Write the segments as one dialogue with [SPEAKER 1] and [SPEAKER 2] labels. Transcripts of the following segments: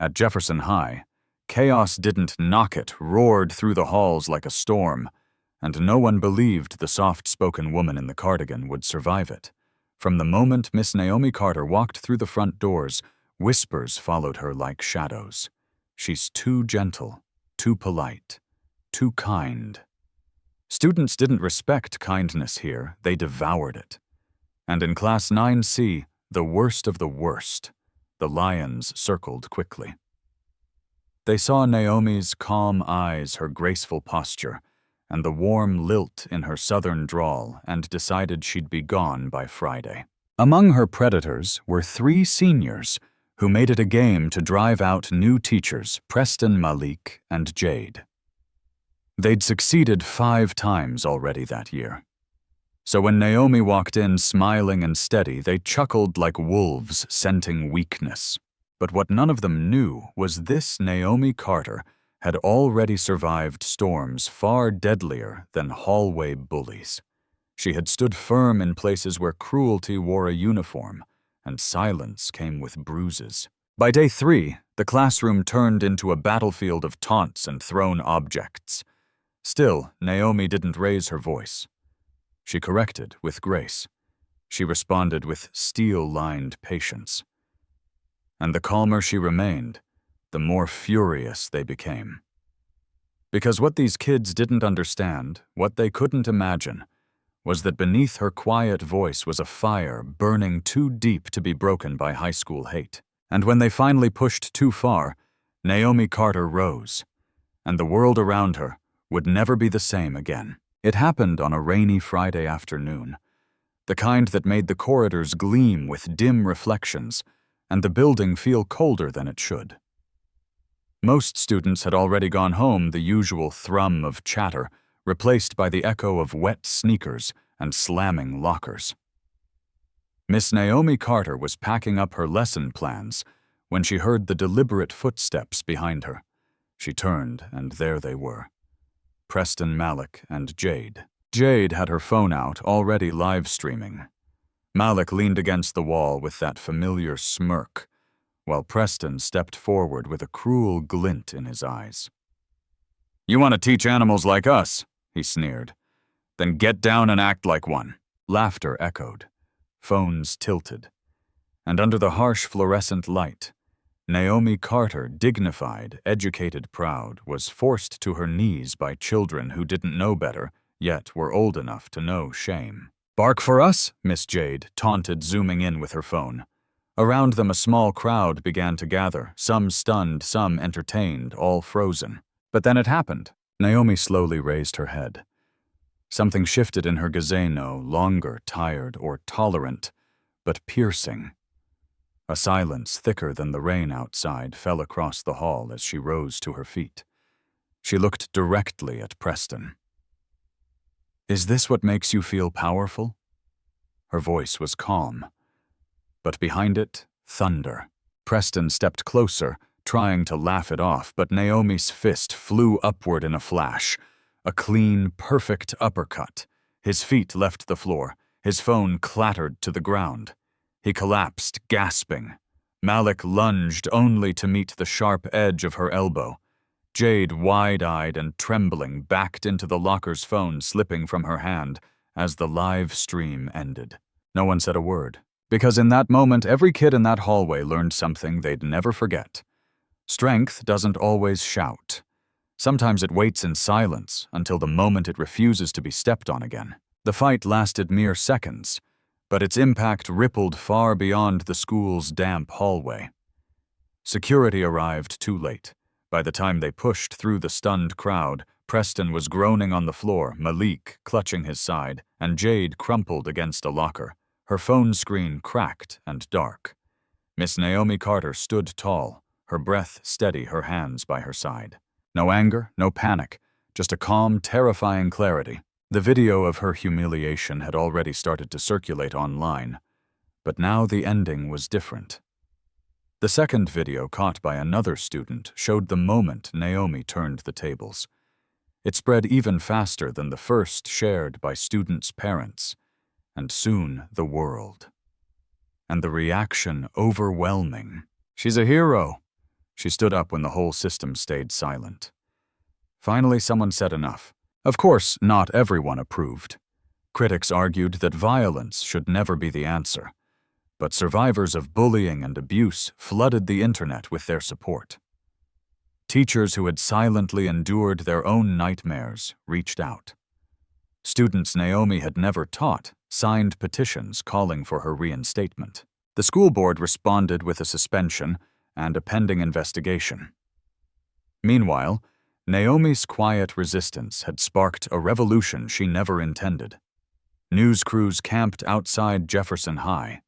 [SPEAKER 1] At Jefferson High, chaos didn't knock it, roared through the halls like a storm, and no one believed the soft-spoken woman in the cardigan would survive it. From the moment Miss Naomi Carter walked through the front doors, whispers followed her like shadows. She's too gentle, too polite, too kind. Students didn't respect kindness here, they devoured it. And in Class 9C, the worst of the worst, the lions circled quickly. They saw Naomi's calm eyes, her graceful posture, and the warm lilt in her southern drawl, and decided she'd be gone by Friday. Among her predators were 3 seniors who made it a game to drive out new teachers, Preston, Malik, and Jade. They'd succeeded 5 times already that year. So when Naomi walked in smiling and steady, they chuckled like wolves scenting weakness. But what none of them knew was this Naomi Carter had already survived storms far deadlier than hallway bullies. She had stood firm in places where cruelty wore a uniform, and silence came with bruises. By day 3, the classroom turned into a battlefield of taunts and thrown objects. Still, Naomi didn't raise her voice. She corrected with grace. She responded with steel-lined patience. And the calmer she remained, the more furious they became. Because what these kids didn't understand, what they couldn't imagine, was that beneath her quiet voice was a fire burning too deep to be broken by high school hate. And when they finally pushed too far, Naomi Carter rose, and the world around her would never be the same again. It happened on a rainy Friday afternoon, the kind that made the corridors gleam with dim reflections and the building feel colder than it should. Most students had already gone home, the usual thrum of chatter replaced by the echo of wet sneakers and slamming lockers. Miss Naomi Carter was packing up her lesson plans when she heard the deliberate footsteps behind her. She turned, and there they were. Preston, Malik, and Jade. Jade had her phone out, already live streaming. Malik leaned against the wall with that familiar smirk, while Preston stepped forward with a cruel glint in his eyes. "You want to teach animals like us?" he sneered. "Then get down and act like one." Laughter echoed. Phones tilted. And under the harsh fluorescent light, Naomi Carter, dignified, educated, proud, was forced to her knees by children who didn't know better, yet were old enough to know shame. "Bark for us?" Miss Jade taunted, zooming in with her phone. Around them a small crowd began to gather, some stunned, some entertained, all frozen. But then it happened. Naomi slowly raised her head. Something shifted in her gaze, no longer tired or tolerant, but piercing. A silence thicker than the rain outside fell across the hall as she rose to her feet. She looked directly at Preston. "Is this what makes you feel powerful?" Her voice was calm, but behind it, thunder. Preston stepped closer, trying to laugh it off, but Naomi's fist flew upward in a flash. A clean, perfect uppercut. His feet left the floor. His phone clattered to the ground. He collapsed, gasping. Malik lunged only to meet the sharp edge of her elbow. Jade, wide-eyed and trembling, backed into the locker's phone slipping from her hand as the live stream ended. No one said a word, because in that moment every kid in that hallway learned something they'd never forget. Strength doesn't always shout. Sometimes it waits in silence until the moment it refuses to be stepped on again. The fight lasted mere seconds, but its impact rippled far beyond the school's damp hallway. Security arrived too late. By the time they pushed through the stunned crowd, Preston was groaning on the floor, Malik clutching his side, and Jade crumpled against a locker, her phone screen cracked and dark. Miss Naomi Carter stood tall, her breath steady, her hands by her side. No anger, no panic, just a calm, terrifying clarity. The video of her humiliation had already started to circulate online, but now the ending was different. The second video, caught by another student, showed the moment Naomi turned the tables. It spread even faster than the first, shared by students' parents, and soon the world. And the reaction overwhelming. "She's a hero. She stood up when the whole system stayed silent. Finally, someone said enough. Of course, not everyone approved. Critics argued that violence should never be the answer, but survivors of bullying and abuse flooded the internet with their support. Teachers who had silently endured their own nightmares reached out. Students Naomi had never taught signed petitions calling for her reinstatement. The school board responded with a suspension and a pending investigation. Meanwhile, Naomi's quiet resistance had sparked a revolution she never intended. News crews camped outside Jefferson High.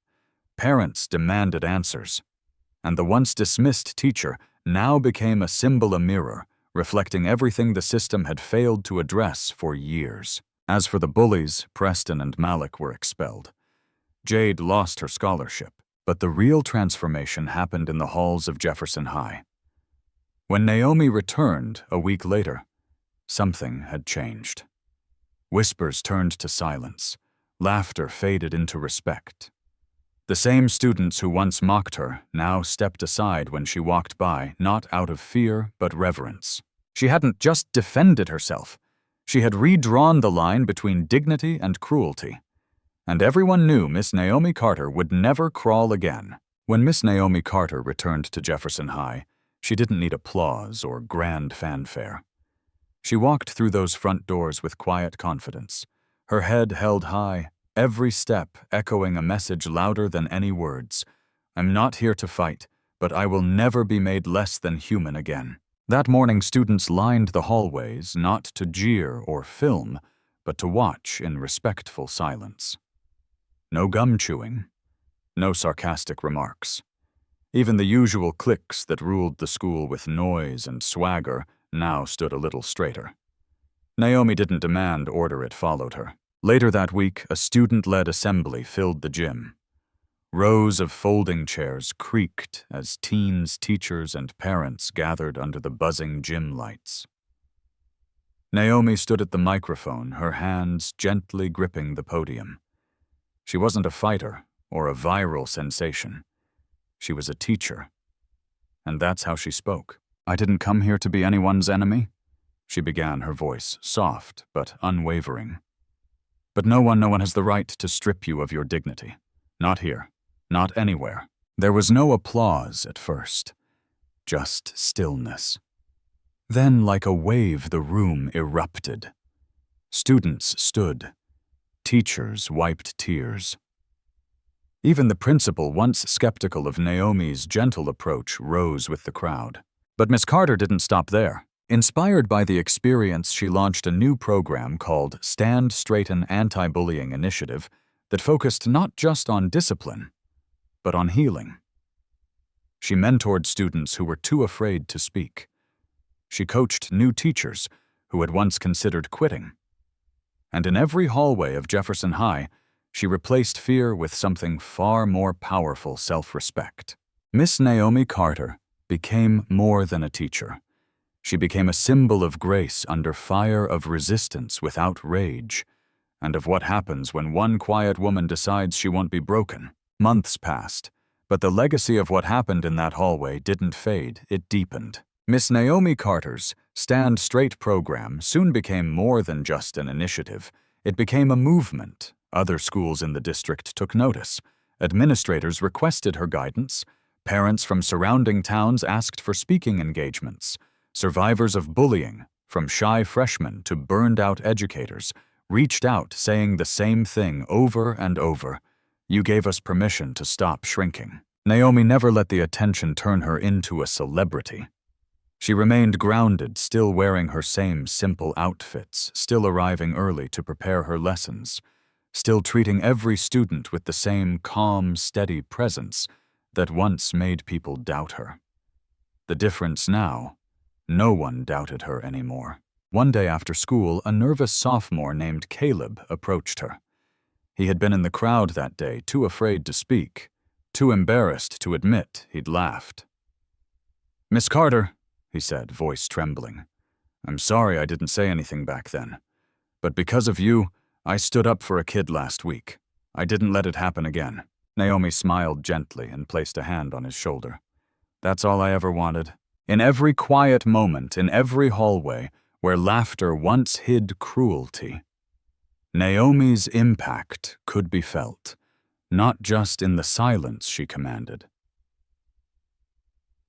[SPEAKER 1] Parents demanded answers. And the once dismissed teacher now became a symbol, a mirror, reflecting everything the system had failed to address for years. As for the bullies, Preston and Malik were expelled. Jade lost her scholarship, but the real transformation happened in the halls of Jefferson High. When Naomi returned a week later, something had changed. Whispers turned to silence. Laughter faded into respect. The same students who once mocked her now stepped aside when she walked by, not out of fear, but reverence. She hadn't just defended herself. She had redrawn the line between dignity and cruelty. And everyone knew Miss Naomi Carter would never crawl again. When Miss Naomi Carter returned to Jefferson High, she didn't need applause or grand fanfare. She walked through those front doors with quiet confidence, her head held high, every step echoing a message louder than any words. I'm not here to fight, but I will never be made less than human again. That morning, students lined the hallways not to jeer or film, but to watch in respectful silence. No gum chewing, no sarcastic remarks. Even the usual cliques that ruled the school with noise and swagger now stood a little straighter. Naomi didn't demand order, it followed her. Later that week, a student-led assembly filled the gym. Rows of folding chairs creaked as teens, teachers, and parents gathered under the buzzing gym lights. Naomi stood at the microphone, her hands gently gripping the podium. She wasn't a fighter or a viral sensation. She was a teacher. And that's how she spoke. I didn't come here to be anyone's enemy, she began, her voice soft but unwavering. But no one has the right to strip you of your dignity. Not here. Not anywhere. There was no applause at first. Just stillness. Then, like a wave, the room erupted. Students stood. Teachers wiped tears. Even the principal, once skeptical of Naomi's gentle approach, rose with the crowd. But Miss Carter didn't stop there. Inspired by the experience, she launched a new program called Stand Straighten Anti-Bullying Initiative that focused not just on discipline, but on healing. She mentored students who were too afraid to speak. She coached new teachers who had once considered quitting. And in every hallway of Jefferson High, she replaced fear with something far more powerful: self-respect. Miss Naomi Carter became more than a teacher. She became a symbol of grace under fire, of resistance without rage, and of what happens when one quiet woman decides she won't be broken. Months passed, but the legacy of what happened in that hallway didn't fade, it deepened. Miss Naomi Carter's Stand Straight program soon became more than just an initiative. It became a movement. Other schools in the district took notice. Administrators requested her guidance. Parents from surrounding towns asked for speaking engagements. Survivors of bullying, from shy freshmen to burned-out educators, reached out saying the same thing over and over: you gave us permission to stop shrinking. Naomi never let the attention turn her into a celebrity. She remained grounded, still wearing her same simple outfits, still arriving early to prepare her lessons, still treating every student with the same calm, steady presence that once made people doubt her. The difference now: no one doubted her anymore. One day after school, a nervous sophomore named Caleb approached her. He had been in the crowd that day, too afraid to speak, too embarrassed to admit he'd laughed. "Miss Carter," he said, voice trembling, "I'm sorry I didn't say anything back then. But because of you, I stood up for a kid last week. I didn't let it happen again." Naomi smiled gently and placed a hand on his shoulder. "That's all I ever wanted. In every quiet moment, in every hallway, where laughter once hid cruelty, Naomi's impact could be felt, not just in the silence she commanded,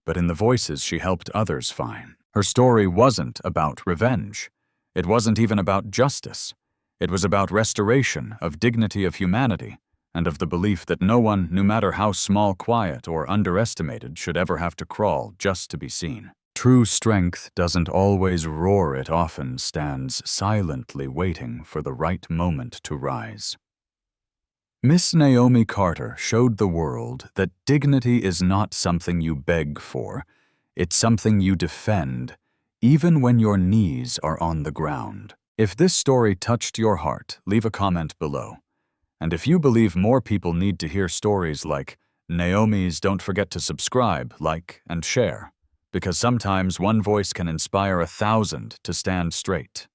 [SPEAKER 1] but in the voices she helped others find. Her story wasn't about revenge. It wasn't even about justice. It was about restoration of dignity of humanity and of the belief that no one, no matter how small, quiet, or underestimated, should ever have to crawl just to be seen. True strength doesn't always roar, it often stands silently waiting for the right moment to rise. Miss Naomi Carter showed the world that dignity is not something you beg for, it's something you defend, even when your knees are on the ground. If this story touched your heart, leave a comment below. And if you believe more people need to hear stories like Naomi's, don't forget to subscribe, like, and share, because sometimes one voice can inspire 1,000 to stand straight.